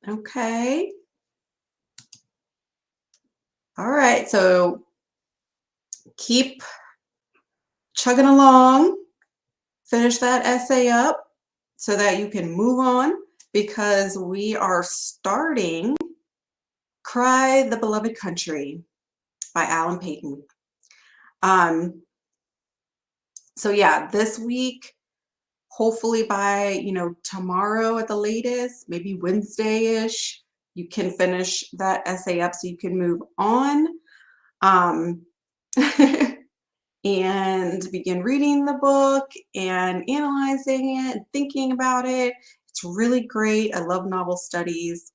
Okay. All right. So keep chugging along. Finish that essay up so that you can move on because we are starting Cry the Beloved Country by Alan Payton. Um, so yeah, this week, hopefully by, tomorrow at the latest, maybe Wednesday-ish, you can finish that essay up so you can move on. Um, and begin reading the book and analyzing it and thinking about it. It's really great. I love novel studies.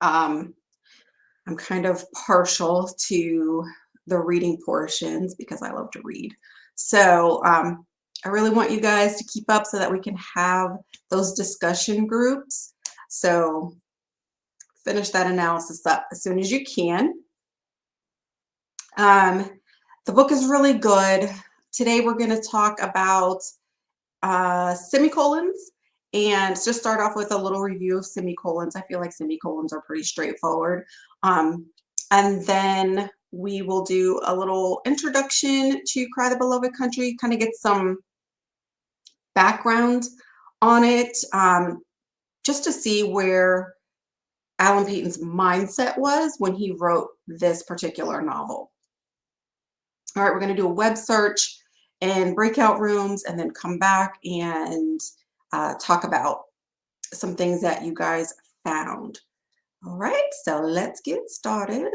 Um, I'm kind of partial to the reading portions because I love to read. So I really want you guys to keep up so that we can have those discussion groups. So finish that analysis up as soon as you can. The book is really good. Today we're going to talk about semicolons and just start off with a little review of semicolons. I feel like semicolons are pretty straightforward. And then we will do a little introduction to Cry the Beloved Country, kind of get some background on it, just to see where Alan Payton's mindset was when he wrote this particular novel. All right, we're going to do a web search and breakout rooms and then come back and talk about some things that you guys found. All right, so let's get started.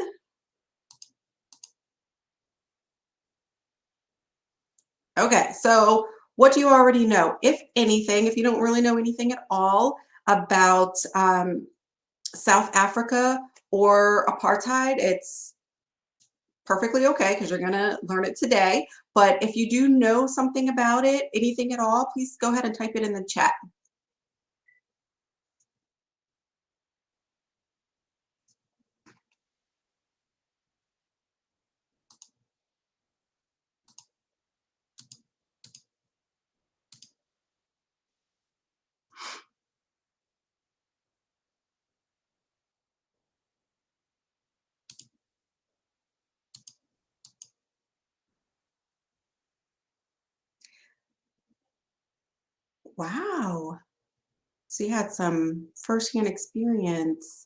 Okay, so what do you already know? If anything, if you don't really know anything at all about South Africa or apartheid, it's perfectly okay because you're going to learn it today. But if you do know something about it, anything at all, please go ahead and type it in the chat. Wow. So you had some firsthand experience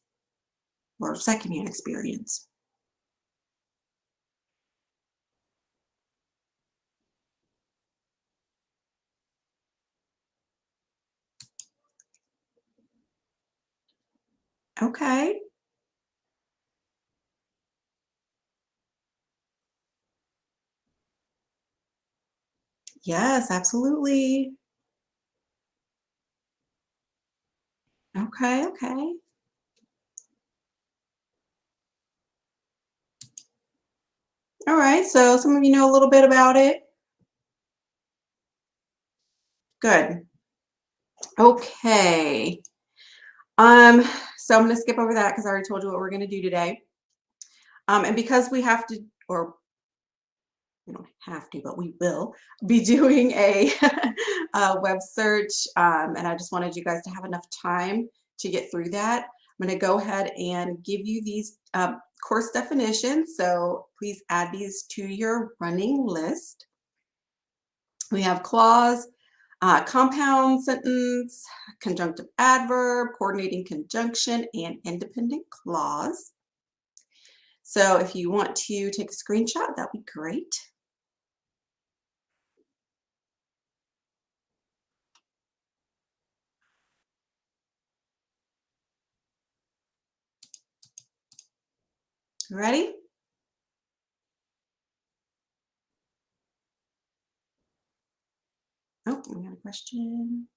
or secondhand experience. Okay. Yes, absolutely. Okay, okay. All right. So some of you know a little bit about it. Good. Okay. Um, so I'm going to skip over that because I already told you what we're going to do today. And because we have to, or we don't have to, but we will be doing a web search. And I just wanted you guys to have enough time to get through that. I'm going to go ahead and give you these course definitions. So please add these to your running list. We have clause, compound sentence, conjunctive adverb, coordinating conjunction, and independent clause. So if you want to take a screenshot, that'd be great. Ready? Oh, we got a question.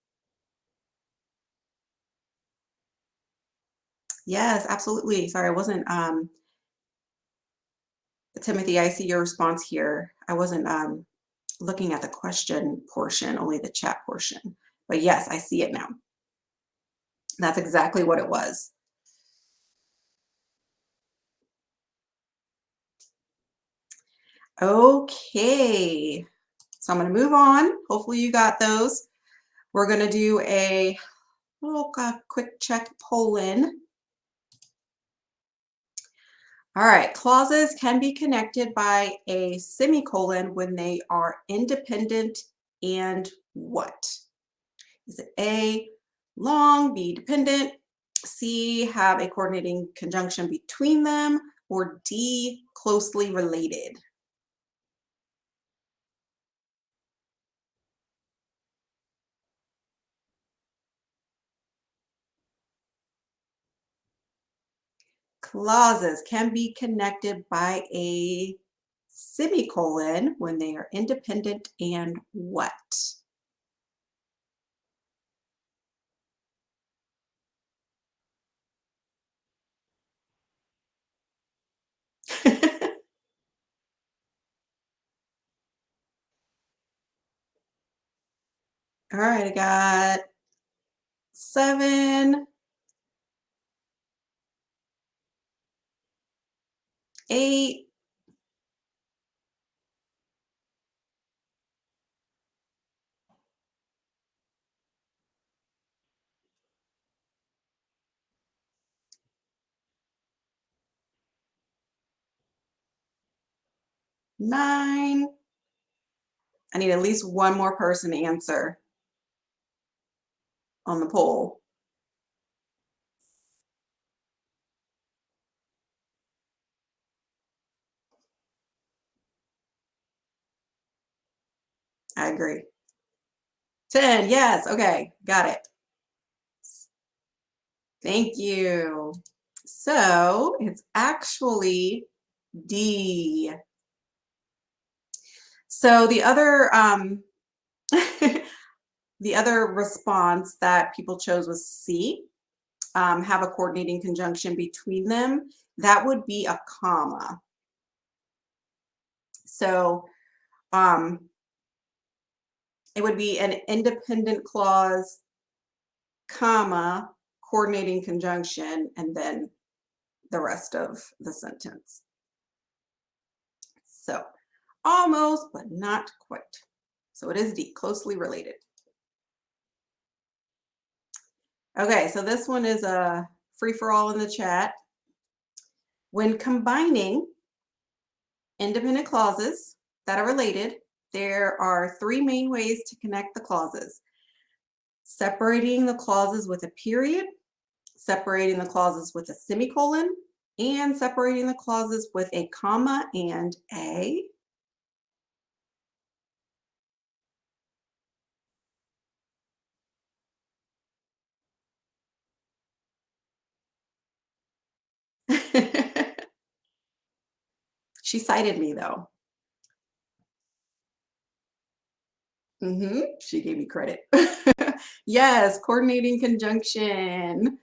Yes, absolutely. Sorry, I wasn't, Timothy, I see your response here. I wasn't looking at the question portion, only the chat portion. But yes, I see it now. That's exactly what it was. Okay, so I'm going to move on. Hopefully you got those. We're going to do a little quick check Poland. All right, clauses can be connected by a semicolon when they are independent and what? Is it A, long, B, dependent, C, have a coordinating conjunction between them, or D, closely related? Clauses can be connected by a semicolon when they are independent and what? All right, I got 7, 8, 9. I need at least one more person to answer on the poll. I agree. 10, yes, okay, got it. Thank you. So it's actually D. So the other the other response that people chose was C, have a coordinating conjunction between them. That would be a comma. So it would be an independent clause, comma, coordinating conjunction, and then the rest of the sentence. So almost, but not quite. So it is D, closely related. Okay, so this one is a free-for-all in the chat. When combining independent clauses that are related, there are 3 main ways to connect the clauses. Separating the clauses with a period, separating the clauses with a semicolon, and separating the clauses with a comma and a. She cited me though. She gave me credit. Yes, coordinating conjunction.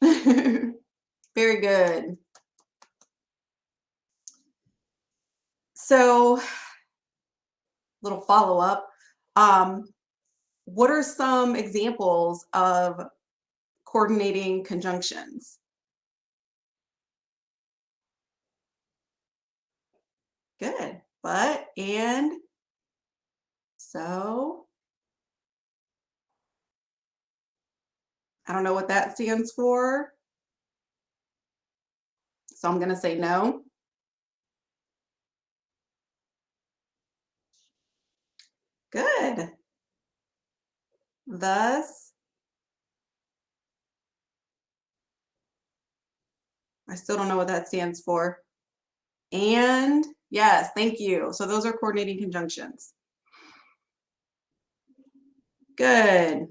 Very good. So, little follow-up. What are some examples of coordinating conjunctions? Good. But, and, so. I don't know what that stands for. So I'm going to say no. Good. Thus, I still don't know what that stands for. And, yes, thank you. So those are coordinating conjunctions. Good.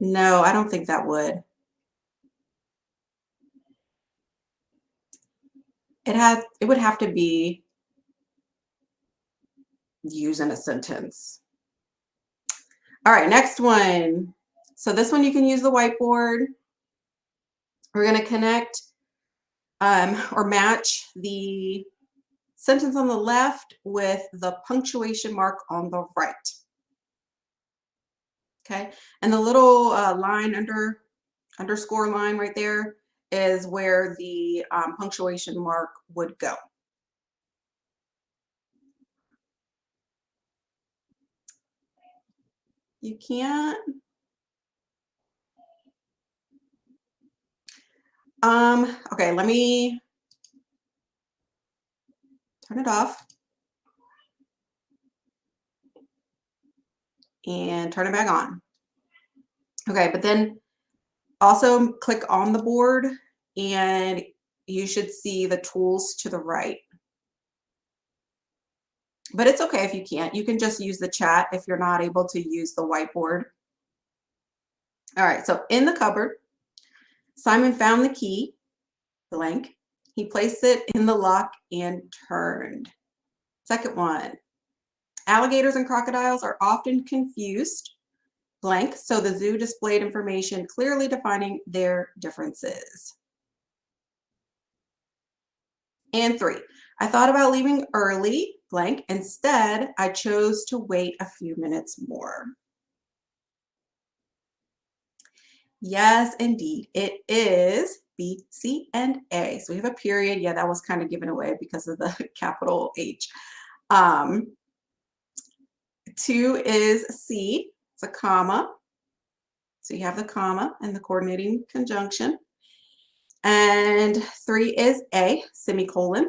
No, I don't think that would. It would have to be used in a sentence. All right, next one. So this one you can use the whiteboard. We're going to connect or match the sentence on the left with the punctuation mark on the right. Okay, and the little line underscore line right there is where the punctuation mark would go. You can't. Okay, let me turn it off and turn it back on. Okay, but then also click on the board and you should see the tools to the right. But it's okay if you can't. You can just use the chat if you're not able to use the whiteboard. All right, so in the cupboard, Simon found the key, blank. He placed it in the lock and turned. Second one, alligators and crocodiles are often confused, blank, so the zoo displayed information clearly defining their differences. And 3, I thought about leaving early, blank. Instead, I chose to wait a few minutes more. Yes, indeed. It is B, C, and A. So we have a period. Yeah, that was kind of given away because of the capital H. 2 is C. It's a comma. So you have the comma and the coordinating conjunction. And 3 is A, semicolon.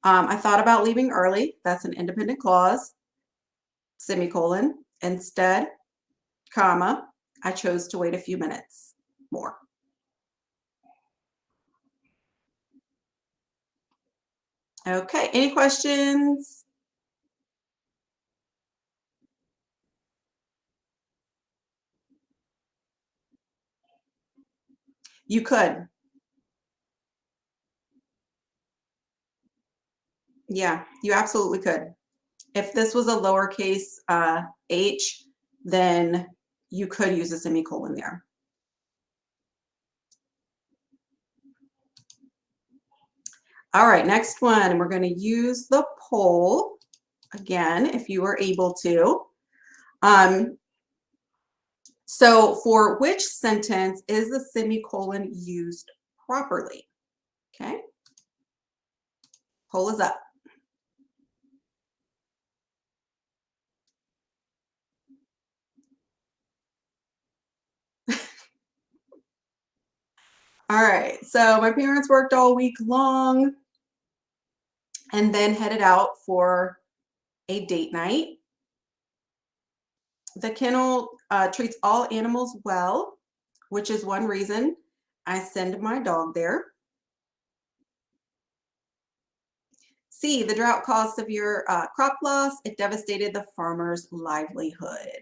I thought about leaving early. That's an independent clause, semicolon. Instead, comma, I chose to wait a few minutes more. Okay, any questions? You could. Yeah, you absolutely could. If this was a lowercase h, then you could use a semicolon there. All right, next one, we're going to use the poll again, if you were able to. So for which sentence is the semicolon used properly? Okay, poll is up. All right, so my parents worked all week long and then headed out for a date night. The kennel treats all animals well, which is one reason I send my dog there. C, the drought caused severe crop loss. It devastated the farmer's livelihood.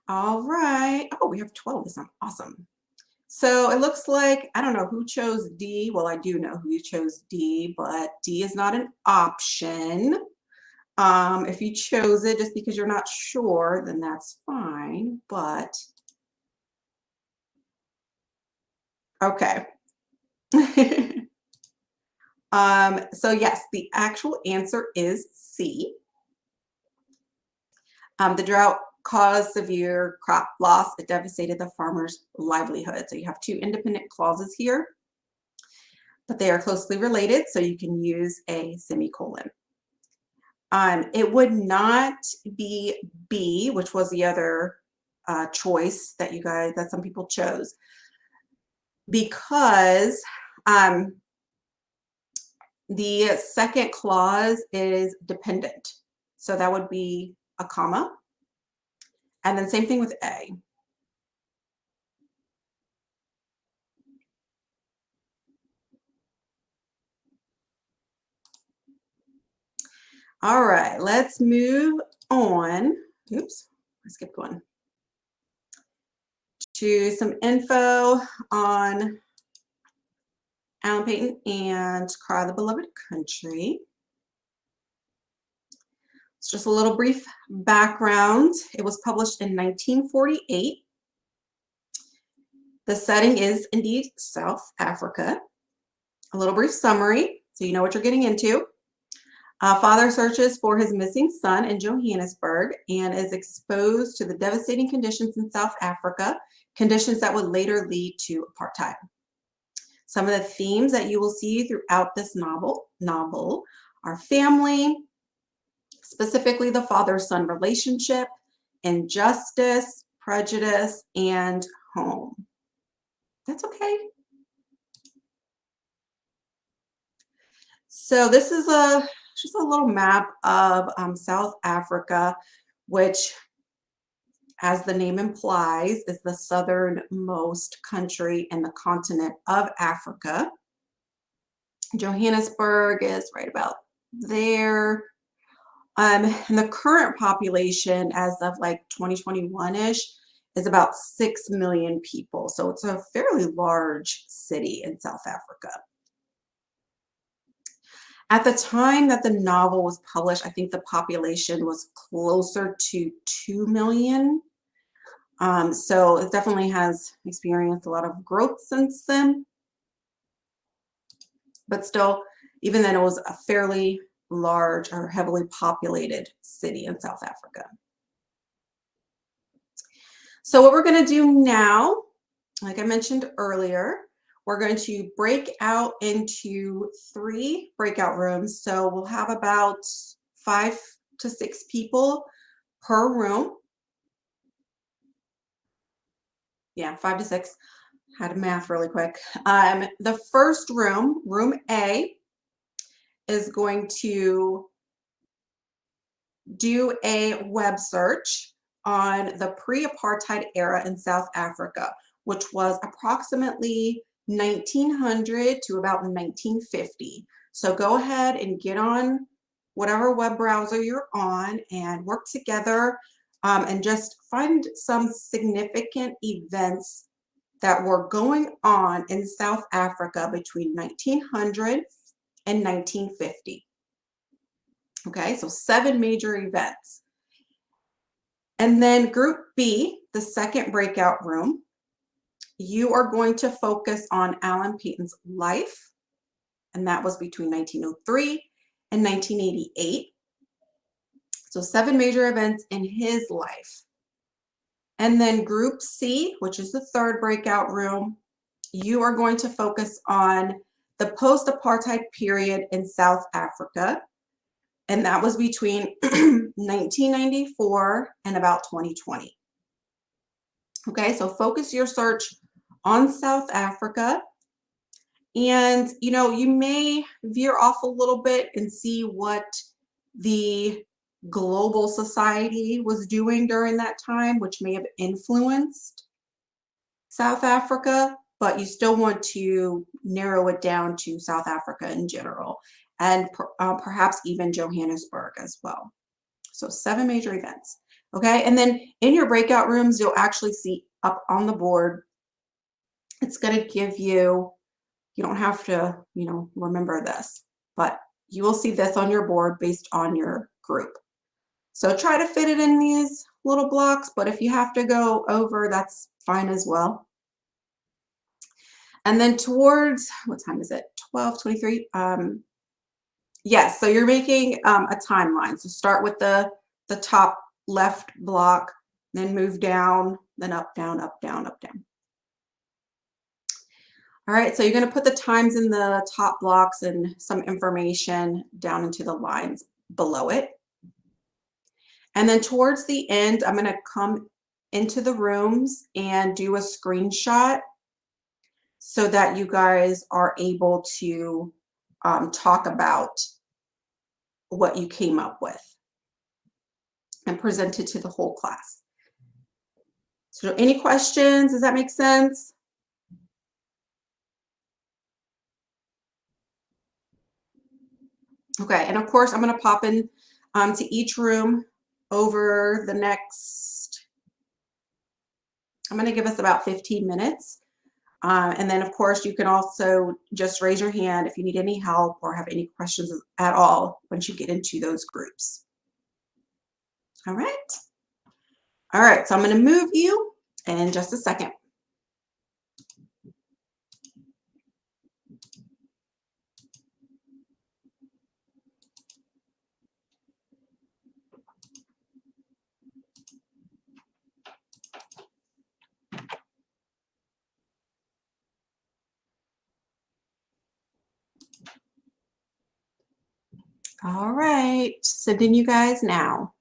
All right. Oh, we have 12. This is awesome. So it looks like, I don't know who chose D. Well, I do know who chose D, but D is not an option. If you chose it just because you're not sure, then that's fine, but okay. So yes, the actual answer is C. The drought caused severe crop loss. It devastated the farmer's livelihood. So you have 2 independent clauses here, but they are closely related, so you can use a semicolon. It would not be B, which was the other choice that some people chose, because the second clause is dependent. So that would be a comma. And then same thing with A. All right, let's move on. Oops, I skipped one. To some info on Alan Payton and Cry the Beloved Country. It's just a little brief background. It was published in 1948. The setting is indeed South Africa. A little brief summary so you know what you're getting into. Father searches for his missing son in Johannesburg and is exposed to the devastating conditions in South Africa, conditions that would later lead to apartheid. Some of the themes that you will see throughout this novel are family, specifically the father-son relationship, injustice, prejudice, and home. That's okay. So this is just a little map of South Africa, which, as the name implies, is the southernmost country in the continent of Africa. Johannesburg is right about there. And the current population as of like 2021-ish is about 6 million people. So it's a fairly large city in South Africa. At the time that the novel was published, I think the population was closer to 2 million. So it definitely has experienced a lot of growth since then. But still, even then, it was a fairly large or heavily populated city in South Africa. So what we're going to do now, like I mentioned earlier, we're going to break out into 3 breakout rooms. So we'll have about 5 to 6 people per room. Yeah, 5 to 6. Had to math really quick. The first room, room A, is going to do a web search on the pre-apartheid era in South Africa, which was approximately 1900 to about 1950. So go ahead and get on whatever web browser you're on and work together and just find some significant events that were going on in South Africa between 1900 and 1950. Okay, so 7 major events. And then group B, the second breakout room, you are going to focus on Alan Paton's life, and that was between 1903 and 1988. So 7 major events in his life. And then group C, which is the third breakout room, you are going to focus on the post-apartheid period in South Africa, and that was between 1994 and about 2020. Okay, so focus your search on South Africa. And, you may veer off a little bit and see what the global society was doing during that time, which may have influenced South Africa, but you still want to narrow it down to South Africa in general, and perhaps even Johannesburg as well. So 7 major events. Okay, and then in your breakout rooms, you'll actually see up on the board, it's going to give you, you don't have to, remember this, but you will see this on your board based on your group. So try to fit it in these little blocks, but if you have to go over, that's fine as well. And then towards, what time is it? 12:23. Yes, so you're making a timeline. So start with the top left block, then move down, then up, down, up, down, up, down. All right, so you're going to put the times in the top blocks and some information down into the lines below it. And then towards the end, I'm going to come into the rooms and do a screenshot so that you guys are able to talk about what you came up with and present it to the whole class. So any questions? Does that make sense? Okay, and of course, I'm going to pop in to each room over the next, I'm going to give us about 15 minutes. And then, of course, you can also just raise your hand if you need any help or have any questions at all once you get into those groups. All right. All right, so I'm going to move you in just a second. All right, sending you guys now.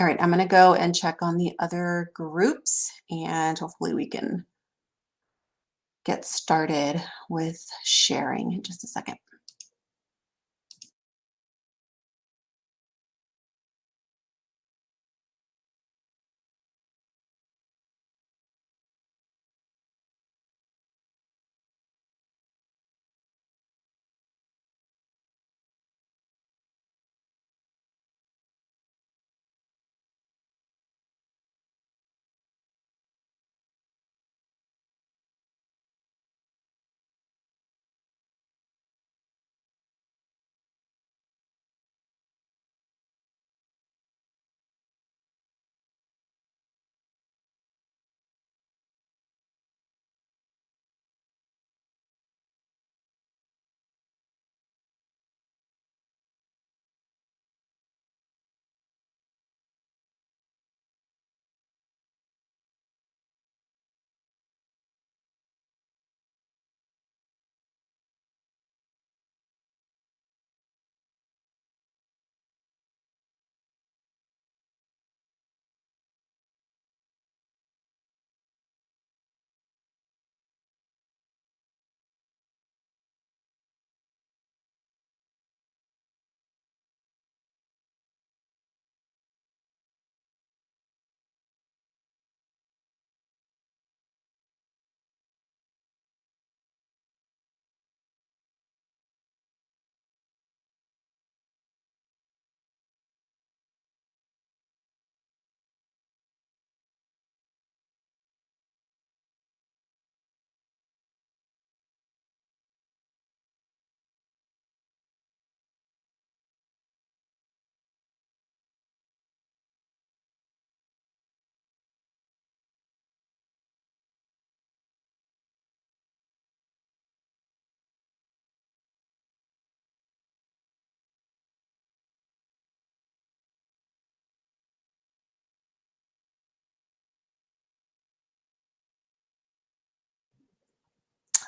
All right, I'm going to go and check on the other groups and hopefully we can get started with sharing in just a second.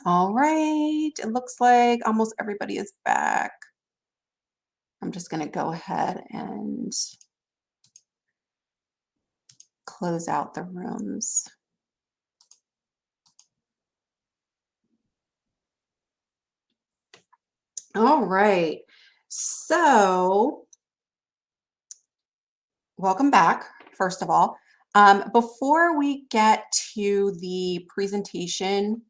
All right, it looks like almost everybody is back. I'm just going to go ahead and close out the rooms. All right, so welcome back, first of all. Before we get to the presentation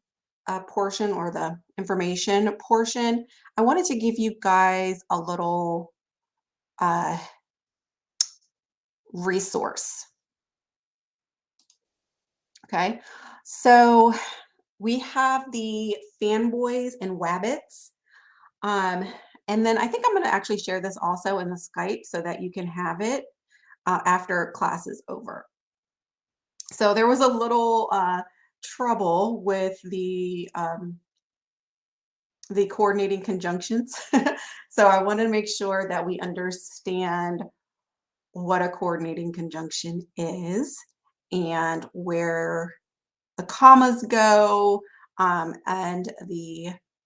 portion or the information portion, I wanted to give you guys a little resource. Okay, so we have the fanboys and wabbits. And then I think I'm going to actually share this also in the Skype so that you can have it after class is over. So there was a little trouble with the coordinating conjunctions. So I want to make sure that we understand what a coordinating conjunction is and where the commas go, and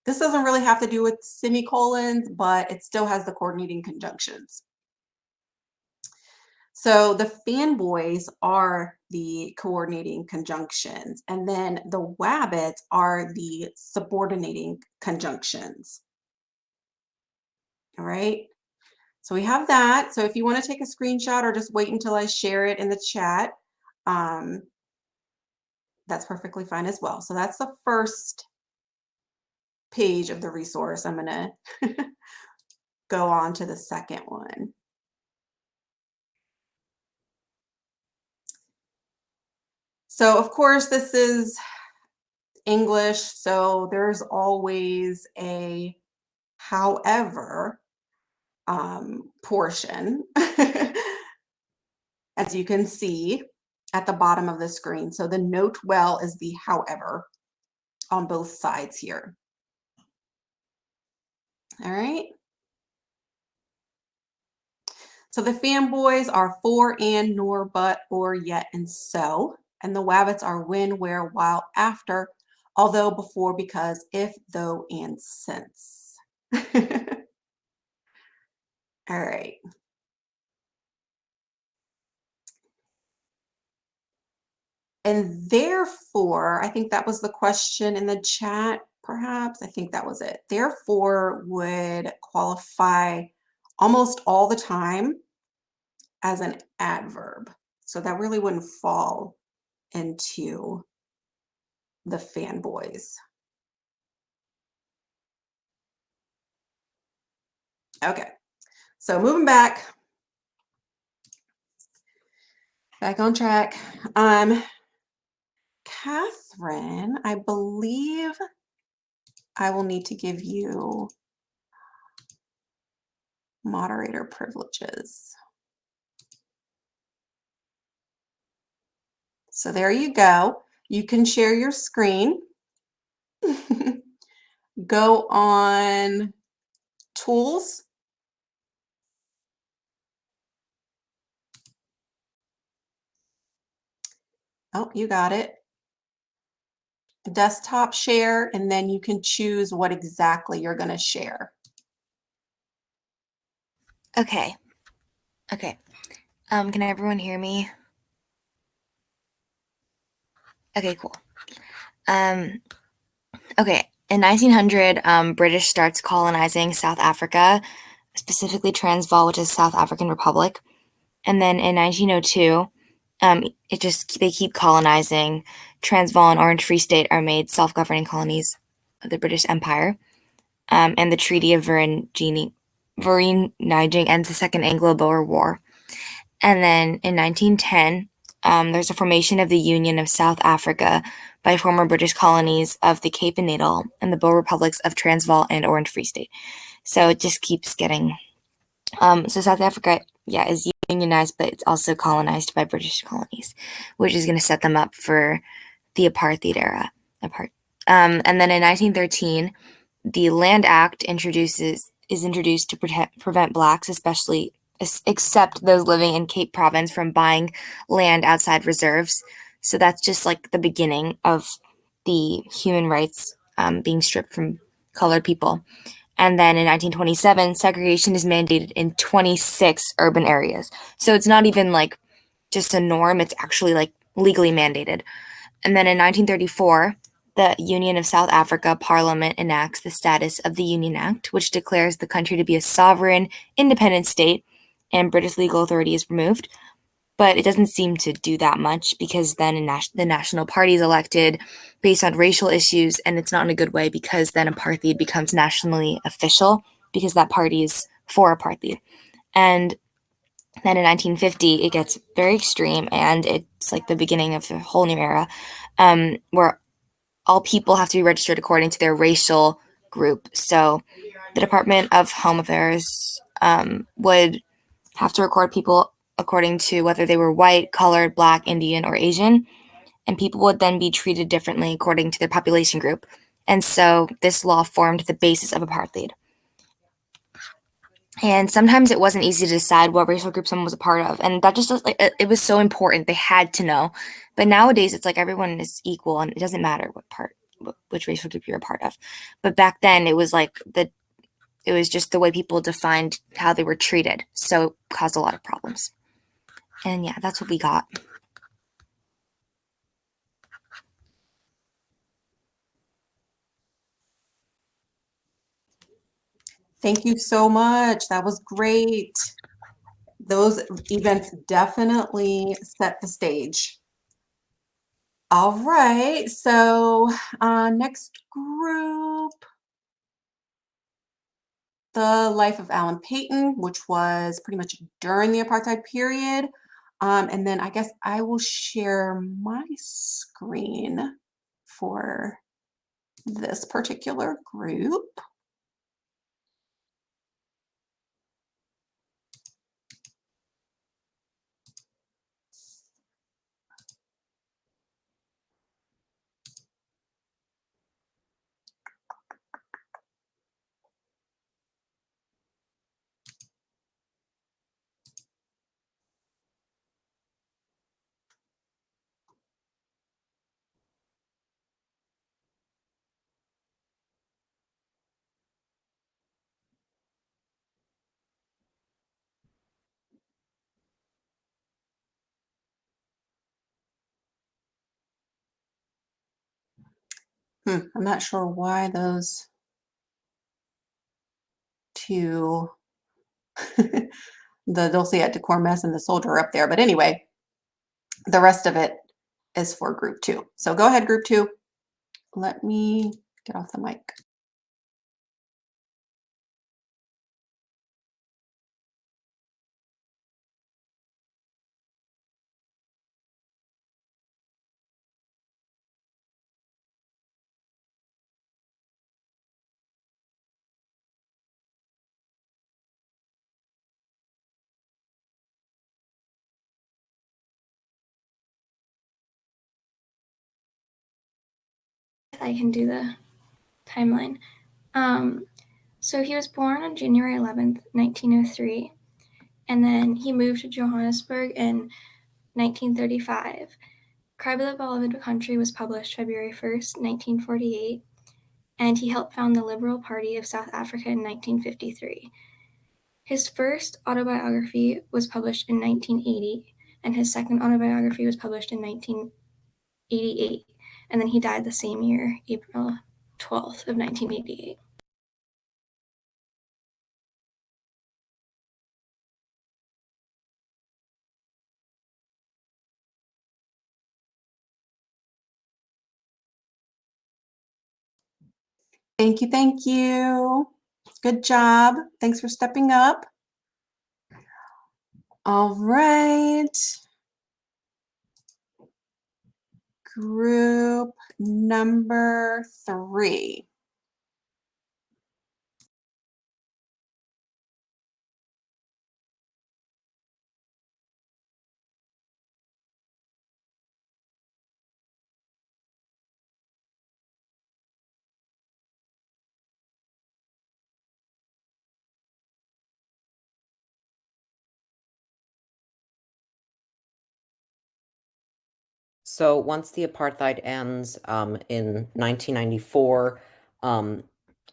this doesn't really have to do with semicolons, but it still has the coordinating conjunctions. So the fanboys are the coordinating conjunctions, and then the wabbits are the subordinating conjunctions. All right. So we have that. So if you want to take a screenshot or just wait until I share it in the chat, that's perfectly fine as well. So that's the first page of the resource. I'm going to go on to the second one. So of course, this is English, so there's always a however portion, as you can see at the bottom of the screen. So the note well is the however on both sides here. All right. So the fanboys are for, and, nor, but, or, yet, and so. And the wabbits are when, where, while, after, although, before, because, if, though, and since. All right. And therefore, I think that was the question in the chat, perhaps. I think that was it. Therefore would qualify almost all the time as an adverb. So that really wouldn't fall into the fanboys. Okay, so moving back on track. Catherine, I believe I will need to give you moderator privileges. So there you go. You can share your screen. Go on Tools. Oh, you got it. Desktop share, and then you can choose what exactly you're going to share. Okay. Can everyone hear me? Okay, cool. Okay. In 1900, British starts colonizing South Africa, specifically Transvaal, which is South African Republic. And then in 1902, they keep colonizing. Transvaal and Orange Free State are made self-governing colonies of the British Empire. And the Treaty of Vereeniging ends the Second Anglo-Boer War. And then in 1910, there's a formation of the Union of South Africa by former British colonies of the Cape and Natal and the Boer republics of Transvaal and Orange Free State. So it just keeps getting. So South Africa, is unionized, but it's also colonized by British colonies, which is going to set them up for the apartheid era. And then in 1913, the Land Act is introduced to prevent blacks, except those living in Cape Province, from buying land outside reserves. So that's just like the beginning of the human rights being stripped from colored people. And then in 1927, segregation is mandated in 26 urban areas. So it's not even like just a norm, it's actually like legally mandated. And then in 1934, the Union of South Africa Parliament enacts the Status of the Union Act, which declares the country to be a sovereign, independent state, and British legal authority is removed. But it doesn't seem to do that much, because then the National Party is elected based on racial issues, and it's not in a good way, because then apartheid becomes nationally official, because that party is for apartheid. And then in 1950, it gets very extreme, and it's like the beginning of a whole new era, where all people have to be registered according to their racial group. So the Department of Home Affairs would have to record people according to whether they were white, colored, black, Indian, or Asian. And people would then be treated differently according to their population group. And so this law formed the basis of apartheid. And sometimes it wasn't easy to decide what racial group someone was a part of. And that just it was so important. They had to know. But nowadays it's like everyone is equal, and it doesn't matter which racial group you're a part of. But back then it was it was just the way people defined how they were treated. So it caused a lot of problems. And yeah, that's what we got. Thank you so much. That was great. Those events definitely set the stage. All right, so next group, the life of Alan Paton, which was pretty much during the apartheid period. And then I guess I will share my screen for this particular group. I'm not sure why those two, the Dulce et Decorum mess and the soldier are up there. But anyway, the rest of it is for group 2. So go ahead, group 2. Let me get off the mic. I can do the timeline. So he was born on January 11th, 1903, and then he moved to Johannesburg in 1935. Cry by the Beloved Country was published February 1st, 1948, and he helped found the Liberal Party of South Africa in 1953. His first autobiography was published in 1980, and his second autobiography was published in 1988, and then he died the same year, April 12th of 1988. Thank you, thank you. Good job. Thanks for stepping up. All right. Group number 3. So once the apartheid ends in 1994,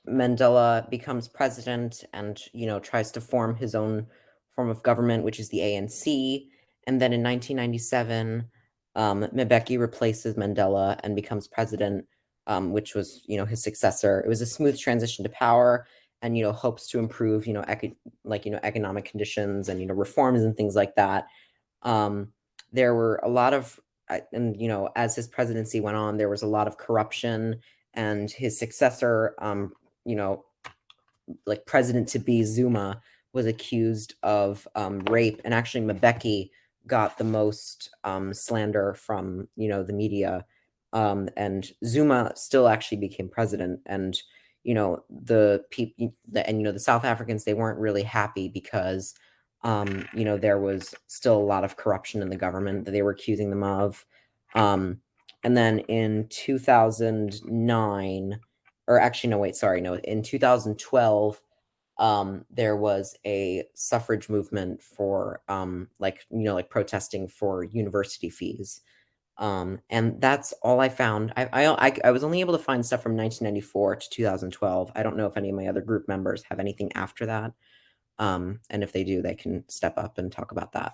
Mandela becomes president and, tries to form his own form of government, which is the ANC. And then in 1997, Mbeki replaces Mandela and becomes president, which was, his successor. It was a smooth transition to power and, hopes to improve, economic conditions and, reforms and things like that. There were a lot of and as his presidency went on, there was a lot of corruption, and his successor, like president to be Zuma, was accused of rape, and actually Mbeki got the most slander from the media, and Zuma still actually became president, and the people and the South Africans, they weren't really happy because there was still a lot of corruption in the government that they were accusing them of. And then in 2009, or actually, no, wait, sorry, no, in 2012, there was a suffrage movement for, like protesting for university fees. And that's all I found. I was only able to find stuff from 1994 to 2012. I don't know if any of my other group members have anything after that. And if they do, they can step up and talk about that.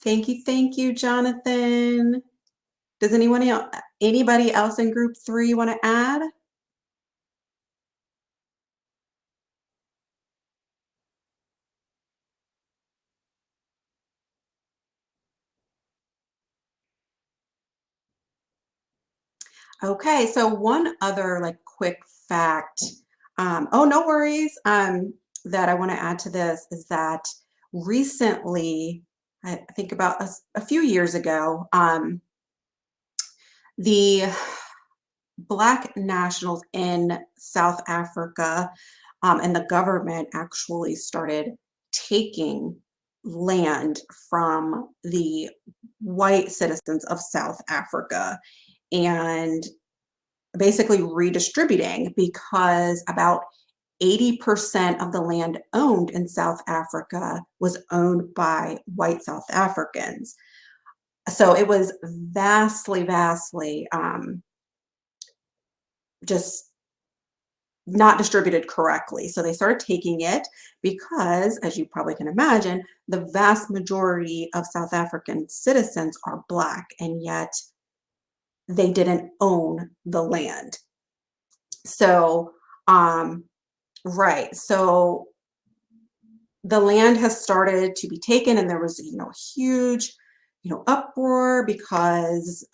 Thank you, Jonathan. Does anybody else in group 3 want to add? Okay, so one other like quick fact, oh, no worries, that I want to add to this is that recently, I think about a few years ago, the Black nationals in South Africa and the government actually started taking land from the white citizens of South Africa and basically redistributing, because about 80% of the land owned in South Africa was owned by white South Africans. So it was vastly, just not distributed correctly. So they started taking it because, as you probably can imagine, the vast majority of South African citizens are Black, and yet they didn't own the land. So, right. So the land has started to be taken, and there was, huge, uproar because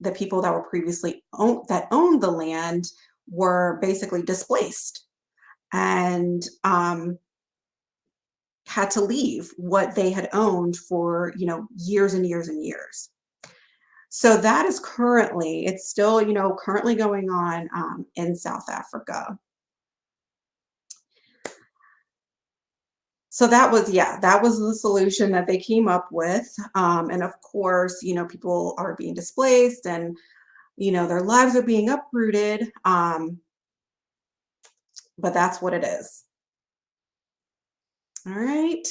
the people that were previously owned the land were basically displaced and had to leave what they had owned for, years and years and years. So that is currently, it's still, currently going on in South Africa. So that was, that was the solution that they came up with. And of course, people are being displaced and, their lives are being uprooted. But that's what it is. All right.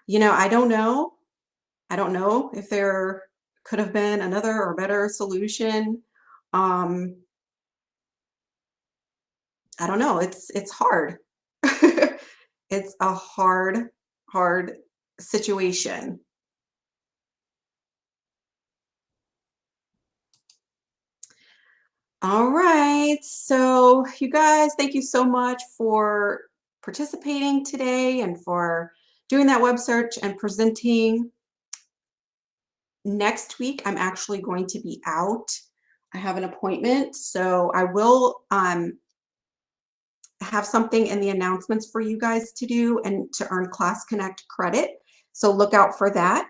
I don't know. I don't know if there could have been another or better solution. I don't know. It's hard. It's a hard situation. All right. So you guys, thank you so much for participating today and for doing that web search and presenting. Next week, I'm actually going to be out. I have an appointment, so I will have something in the announcements for you guys to do and to earn Class Connect credit. So look out for that.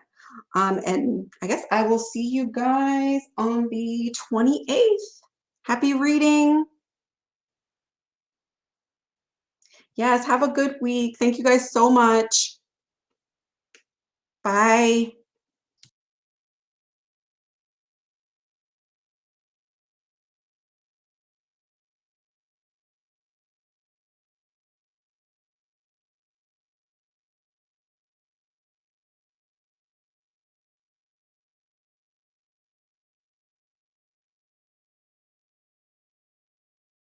And I guess I will see you guys on the 28th. Happy reading. Yes, have a good week. Thank you guys so much. Bye.